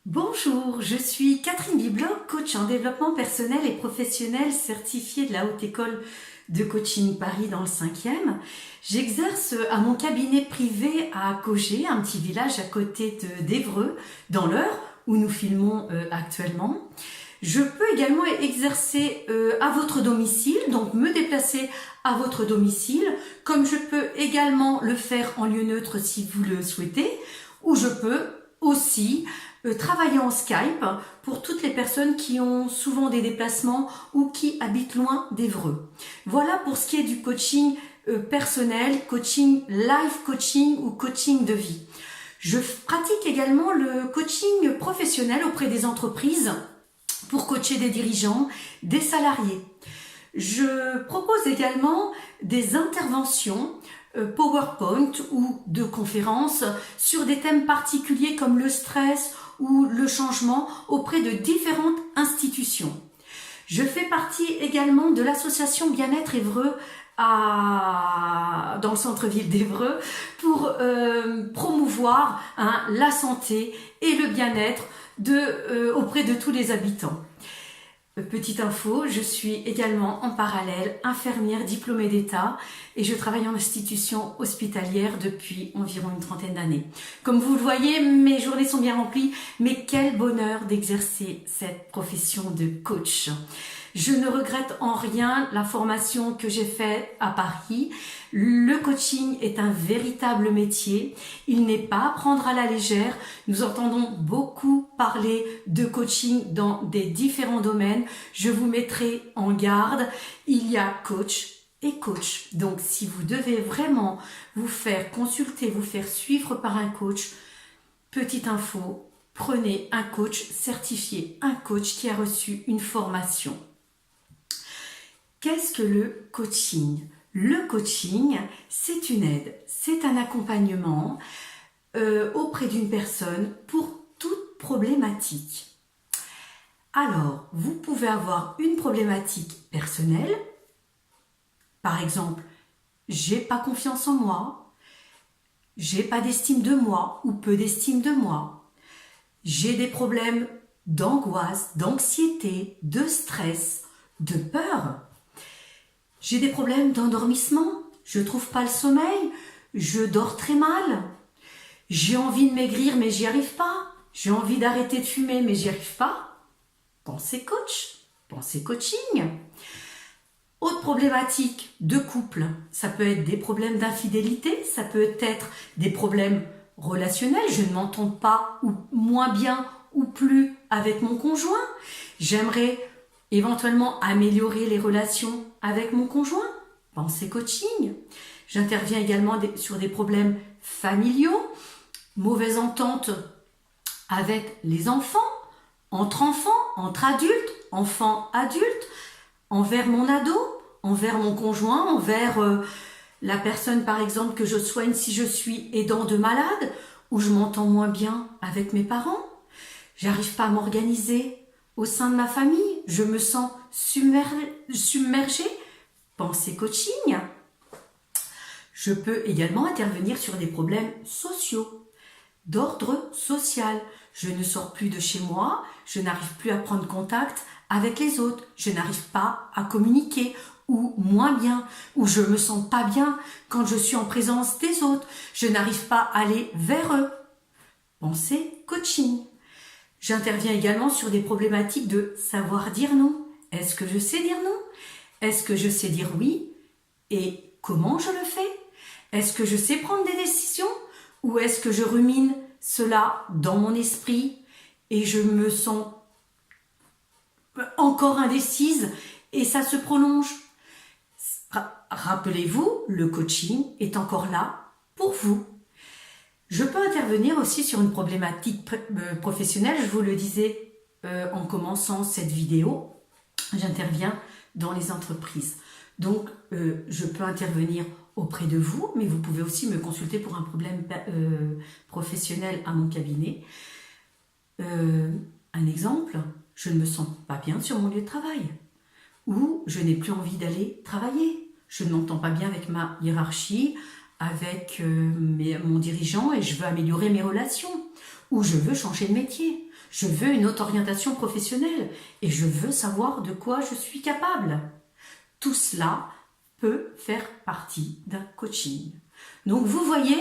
Bonjour, je suis Catherine Bibloc, coach en développement personnel et professionnel certifiée de la Haute École de Coaching Paris dans le 5e. J'exerce à mon cabinet privé à Cogé, un petit village à côté d'Évreux, dans l'Eure, où nous filmons actuellement. Je peux également exercer à votre domicile, donc me déplacer à votre domicile, comme je peux également le faire en lieu neutre si vous le souhaitez, ou je peux aussi travailler en Skype pour toutes les personnes qui ont souvent des déplacements ou qui habitent loin d'Évreux. Voilà pour ce qui est du coaching personnel, coaching life coaching ou coaching de vie. Je pratique également le coaching professionnel auprès des entreprises pour coacher des dirigeants, des salariés. Je propose également des interventions PowerPoint ou de conférences sur des thèmes particuliers comme le stress ou le changement auprès de différentes institutions. Je fais partie également de l'association Bien-être Évreux dans le centre-ville d'Évreux pour promouvoir la santé et le bien-être auprès de tous les habitants. Petite info, je suis également en parallèle infirmière diplômée d'État et je travaille en institution hospitalière depuis environ une trentaine d'années. Comme vous le voyez, mes journées sont bien remplies, mais quel bonheur d'exercer cette profession de coach. Je ne regrette en rien la formation que j'ai faite à Paris. Le coaching est un véritable métier. Il n'est pas à prendre à la légère. Nous entendons beaucoup parler de coaching dans des différents domaines. Je vous mettrai en garde. Il y a coach et coach. Donc, si vous devez vraiment vous faire consulter, vous faire suivre par un coach, petite info, prenez un coach certifié, un coach qui a reçu une formation. Qu'est-ce que le coaching ? Le coaching, c'est une aide, c'est un accompagnement auprès d'une personne pour toute problématique. Alors, vous pouvez avoir une problématique personnelle, par exemple, j'ai pas confiance en moi, j'ai pas d'estime de moi ou peu d'estime de moi, j'ai des problèmes d'angoisse, d'anxiété, de stress, de peur. J'ai des problèmes d'endormissement, je trouve pas le sommeil, je dors très mal, j'ai envie de maigrir mais j'y arrive pas, j'ai envie d'arrêter de fumer mais j'y arrive pas. Pensez coach, pensez coaching. Autre problématique de couple, ça peut être des problèmes d'infidélité, ça peut être des problèmes relationnels, je ne m'entends pas ou moins bien ou plus avec mon conjoint, j'aimerais éventuellement améliorer les relations avec mon conjoint, pensez coaching. J'interviens également sur des problèmes familiaux, mauvaise entente avec les enfants, entre adultes, enfants, adultes, envers mon ado, envers mon conjoint, envers la personne par exemple que je soigne si je suis aidant de malade, ou je m'entends moins bien avec mes parents, j'arrive pas à m'organiser au sein de ma famille, je me sens submergée, pensez coaching. Je peux également intervenir sur des problèmes sociaux, d'ordre social. Je ne sors plus de chez moi, je n'arrive plus à prendre contact avec les autres, je n'arrive pas à communiquer ou moins bien, ou je me sens pas bien quand je suis en présence des autres, je n'arrive pas à aller vers eux. Pensez coaching. J'interviens également sur des problématiques de savoir dire non. Est-ce que je sais dire non ? Est-ce que je sais dire oui ? Et comment je le fais ? Est-ce que je sais prendre des décisions ? Ou est-ce que je rumine cela dans mon esprit et je me sens encore indécise et ça se prolonge ? Rappelez-vous, le coaching est encore là pour vous. Je peux intervenir aussi sur une problématique professionnelle, je vous le disais en commençant cette vidéo, j'interviens dans les entreprises. Donc, je peux intervenir auprès de vous, mais vous pouvez aussi me consulter pour un problème professionnel à mon cabinet. Un exemple, je ne me sens pas bien sur mon lieu de travail, ou je n'ai plus envie d'aller travailler, je ne m'entends pas bien avec ma hiérarchie, avec mon dirigeant et je veux améliorer mes relations. ou je veux changer de métier, je veux une autre orientation professionnelle et je veux savoir de quoi je suis capable. Tout cela peut faire partie d'un coaching. Donc vous voyez,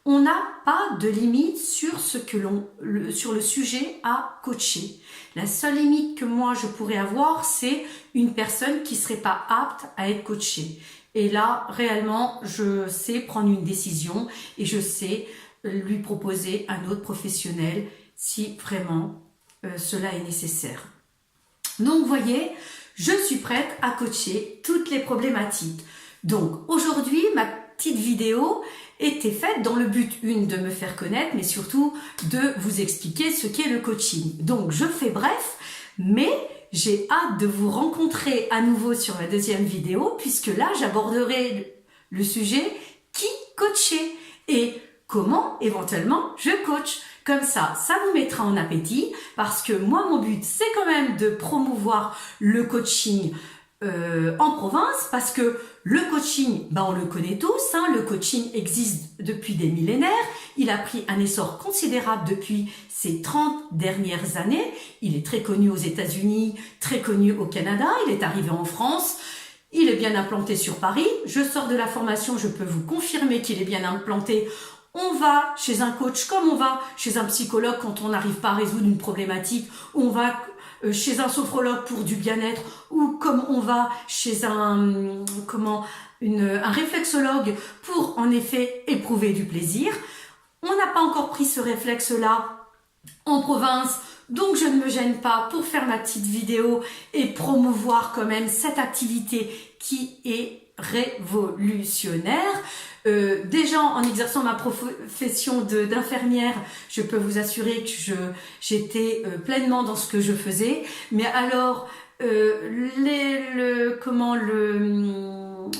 on n'a pas de limite sur sur le sujet à coacher. La seule limite que moi je pourrais avoir, c'est une personne qui serait pas apte à être coachée. Et là, réellement, je sais prendre une décision et je sais lui proposer un autre professionnel si vraiment cela est nécessaire. Donc, vous voyez, je suis prête à coacher toutes les problématiques. Donc, aujourd'hui, ma petite vidéo était faite dans le but, de me faire connaître, mais surtout de vous expliquer ce qu'est le coaching. Donc, je fais bref, mais j'ai hâte de vous rencontrer à nouveau sur la deuxième vidéo, puisque là, j'aborderai le sujet qui coacher et comment éventuellement je coach. Comme ça vous mettra en appétit, parce que moi, mon but, c'est quand même de promouvoir le coaching en province, parce que le coaching, on le connaît tous, le coaching existe depuis des millénaires, il a pris un essor considérable depuis ces 30 dernières années, il est très connu aux États-Unis, très connu au Canada, il est arrivé en France, il est bien implanté sur Paris, je sors de la formation, je peux vous confirmer qu'il est bien implanté. On va chez un coach comme on va chez un psychologue quand on n'arrive pas à résoudre une problématique, on va chez un sophrologue pour du bien-être, ou comme on va chez un réflexologue pour en effet éprouver du plaisir. On n'a pas encore pris ce réflexe-là en province, donc je ne me gêne pas pour faire ma petite vidéo et promouvoir quand même cette activité qui est révolutionnaire. Déjà en exerçant ma profession d'infirmière, je peux vous assurer que j'étais pleinement dans ce que je faisais. Mais alors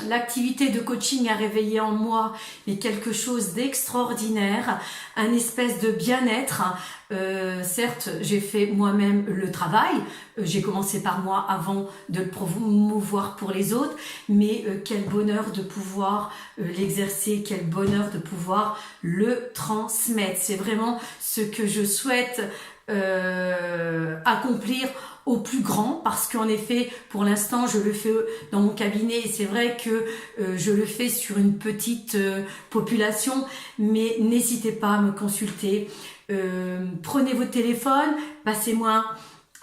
l'activité de coaching a réveillé en moi quelque chose d'extraordinaire, un espèce de bien-être. Certes, j'ai fait moi-même le travail, j'ai commencé par moi avant de le promouvoir pour les autres, mais quel bonheur de pouvoir l'exercer, quel bonheur de pouvoir le transmettre. C'est vraiment ce que je souhaite accomplir au plus grand, parce qu'en effet, pour l'instant, je le fais dans mon cabinet et c'est vrai que je le fais sur une petite population, mais n'hésitez pas à me consulter. Prenez votre téléphone, passez-moi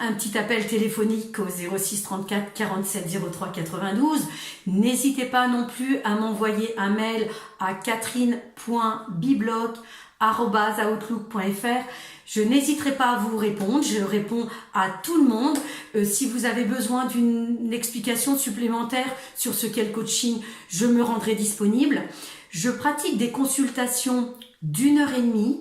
un petit appel téléphonique au 06 34 47 03 92. N'hésitez pas non plus à m'envoyer un mail à catherine.bibloc@outlook.fr. Je n'hésiterai pas à vous répondre, je réponds à tout le monde. Si vous avez besoin d'une explication supplémentaire sur ce qu'est le coaching, je me rendrai disponible. Je pratique des consultations d'1h30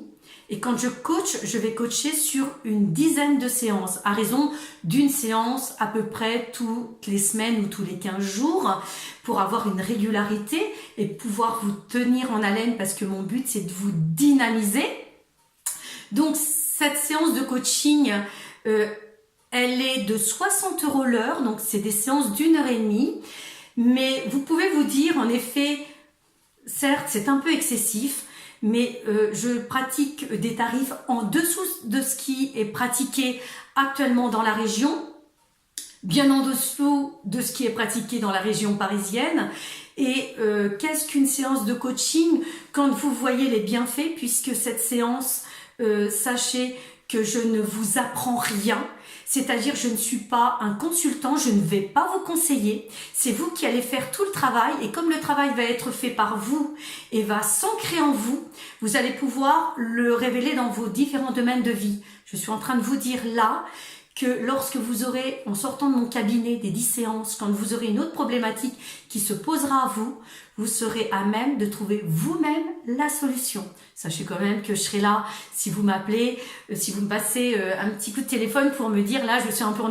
et quand je coach, je vais coacher sur une dizaine de séances, à raison d'une séance à peu près toutes les semaines ou tous les 15 jours pour avoir une régularité et pouvoir vous tenir en haleine, parce que mon but c'est de vous dynamiser. Donc cette séance de coaching, elle est de 60 € l'heure, donc c'est des séances d'1h30, mais vous pouvez vous dire en effet, certes c'est un peu excessif, mais je pratique des tarifs en dessous de ce qui est pratiqué actuellement dans la région, bien en dessous de ce qui est pratiqué dans la région parisienne. Et qu'est-ce qu'une séance de coaching quand vous voyez les bienfaits, puisque cette séance, sachez que je ne vous apprends rien, c'est-à-dire je ne suis pas un consultant, je ne vais pas vous conseiller, c'est vous qui allez faire tout le travail, et comme le travail va être fait par vous et va s'ancrer en vous, vous allez pouvoir le révéler dans vos différents domaines de vie. Je suis en train de vous dire là que lorsque vous aurez, en sortant de mon cabinet des 10 séances, quand vous aurez une autre problématique qui se posera à vous, vous serez à même de trouver vous-même la solution. Sachez quand même que je serai là si vous m'appelez, si vous me passez un petit coup de téléphone pour me dire là je suis un peu en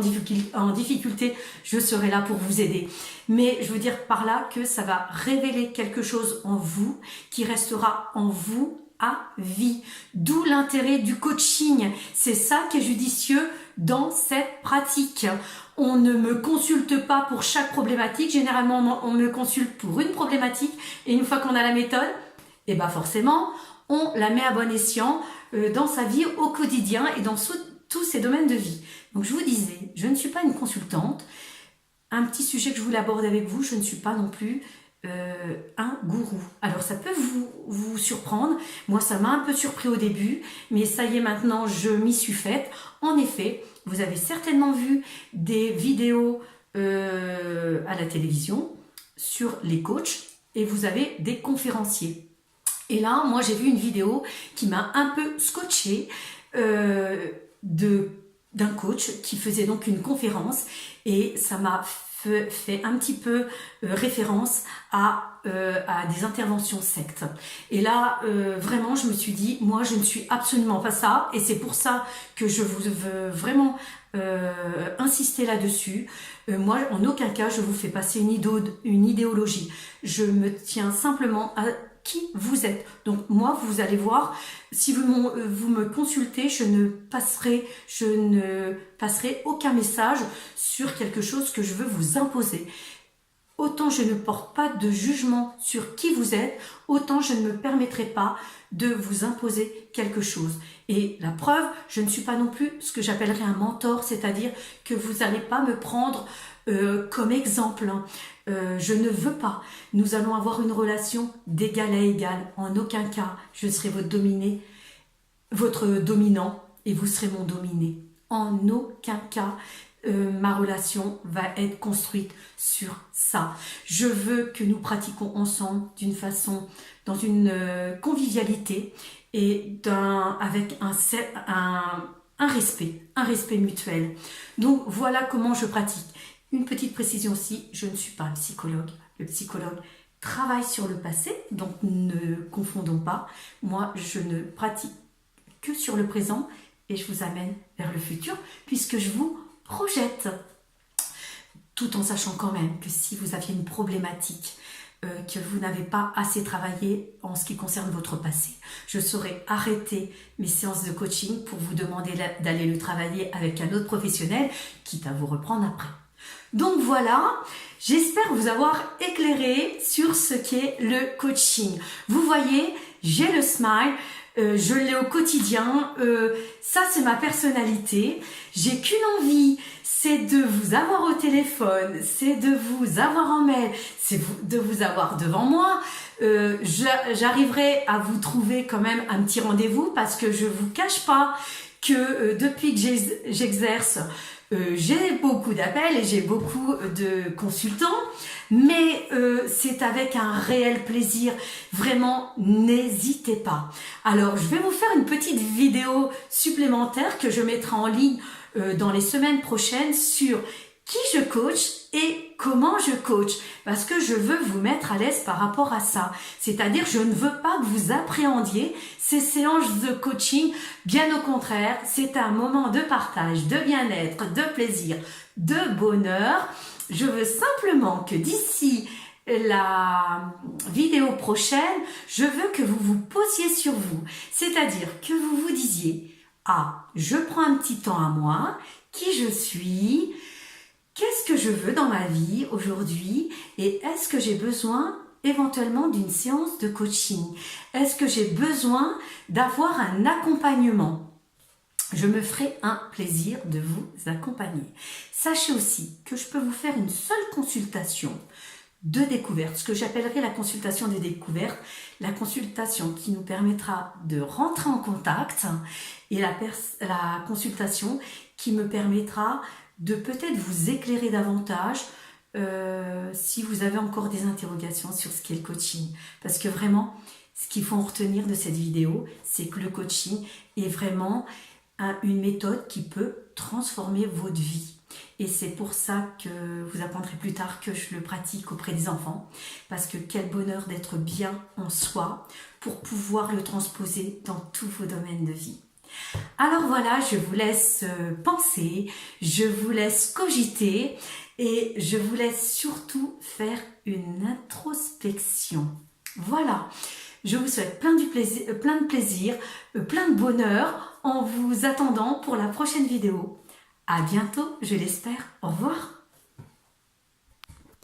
difficulté, je serai là pour vous aider. Mais je veux dire par là que ça va révéler quelque chose en vous qui restera en vous à vie. D'où l'intérêt du coaching. C'est ça qui est judicieux dans cette pratique. On ne me consulte pas pour chaque problématique. Généralement, on me consulte pour une problématique et une fois qu'on a la méthode, et ben forcément, on la met à bon escient. dans sa vie au quotidien et dans tous ses domaines de vie. Donc je vous disais, je ne suis pas une consultante. Un petit sujet que je voulais aborder avec vous, je ne suis pas non plus un gourou. Alors ça peut vous surprendre, moi ça m'a un peu surpris au début, mais ça y est maintenant je m'y suis faite. En effet, vous avez certainement vu des vidéos à la télévision sur les coachs et vous avez des conférenciers. Et là, moi j'ai vu une vidéo qui m'a un peu scotché d'un coach qui faisait donc une conférence et ça m'a fait un petit peu référence à des interventions sectes. Et là, vraiment, je me suis dit, moi, je ne suis absolument pas ça. Et c'est pour ça que je veux vraiment insister là-dessus. Moi, en aucun cas, je vous fais passer une idéologie. Je me tiens simplement à qui vous êtes. Donc moi, vous allez voir, si vous me consultez, je ne passerai aucun message sur quelque chose que je veux vous imposer. Autant je ne porte pas de jugement sur qui vous êtes, autant je ne me permettrai pas de vous imposer quelque chose. Et la preuve, je ne suis pas non plus ce que j'appellerais un mentor, c'est-à-dire que vous n'allez pas me prendre comme exemple. Je ne veux pas. Nous allons avoir une relation d'égal à égal. En aucun cas, je serai votre dominant et vous serez mon dominé. En aucun cas, ma relation va être construite sur ça. Je veux que nous pratiquons ensemble d'une façon, dans une convivialité et avec un respect mutuel. Donc voilà comment je pratique. Une petite précision aussi, je ne suis pas un psychologue. Le psychologue travaille sur le passé, donc ne confondons pas. Moi, je ne pratique que sur le présent et je vous amène vers le futur puisque je vous projette. Tout en sachant quand même que si vous aviez une problématique, que vous n'avez pas assez travaillé en ce qui concerne votre passé, je saurais arrêter mes séances de coaching pour vous demander d'aller le travailler avec un autre professionnel, quitte à vous reprendre après. Donc voilà, j'espère vous avoir éclairé sur ce qu'est le coaching. Vous voyez, j'ai le smile, je l'ai au quotidien, ça c'est ma personnalité. J'ai qu'une envie, c'est de vous avoir au téléphone, c'est de vous avoir en mail, c'est de vous avoir devant moi. J'arriverai à vous trouver quand même un petit rendez-vous parce que je vous cache pas que depuis que j'exerce, j'ai beaucoup d'appels et j'ai beaucoup de consultants, mais c'est avec un réel plaisir. Vraiment, n'hésitez pas. Alors, je vais vous faire une petite vidéo supplémentaire que je mettrai en ligne dans les semaines prochaines sur qui je coach et comment je coach, parce que je veux vous mettre à l'aise par rapport à ça. C'est-à-dire, je ne veux pas que vous appréhendiez ces séances de coaching. Bien au contraire, c'est un moment de partage, de bien-être, de plaisir, de bonheur. Je veux simplement que d'ici la vidéo prochaine, je veux que vous vous posiez sur vous. C'est-à-dire que vous vous disiez, ah, je prends un petit temps à moi, qui je suis, qu'est-ce que je veux dans ma vie aujourd'hui et est-ce que j'ai besoin éventuellement d'une séance de coaching? Est-ce que j'ai besoin d'avoir un accompagnement? Je me ferai un plaisir de vous accompagner. Sachez aussi que je peux vous faire une seule consultation de découverte, ce que j'appellerais la consultation de découverte, la consultation qui nous permettra de rentrer en contact et la consultation qui me permettra de peut-être vous éclairer davantage si vous avez encore des interrogations sur ce qu'est le coaching. Parce que vraiment, ce qu'il faut en retenir de cette vidéo, c'est que le coaching est vraiment une méthode qui peut transformer votre vie. Et c'est pour ça que vous apprendrez plus tard que je le pratique auprès des enfants. Parce que quel bonheur d'être bien en soi pour pouvoir le transposer dans tous vos domaines de vie. Alors voilà, je vous laisse penser, je vous laisse cogiter et je vous laisse surtout faire une introspection. Voilà, je vous souhaite plein de plaisir, plein de bonheur en vous attendant pour la prochaine vidéo. À bientôt, je l'espère. Au revoir.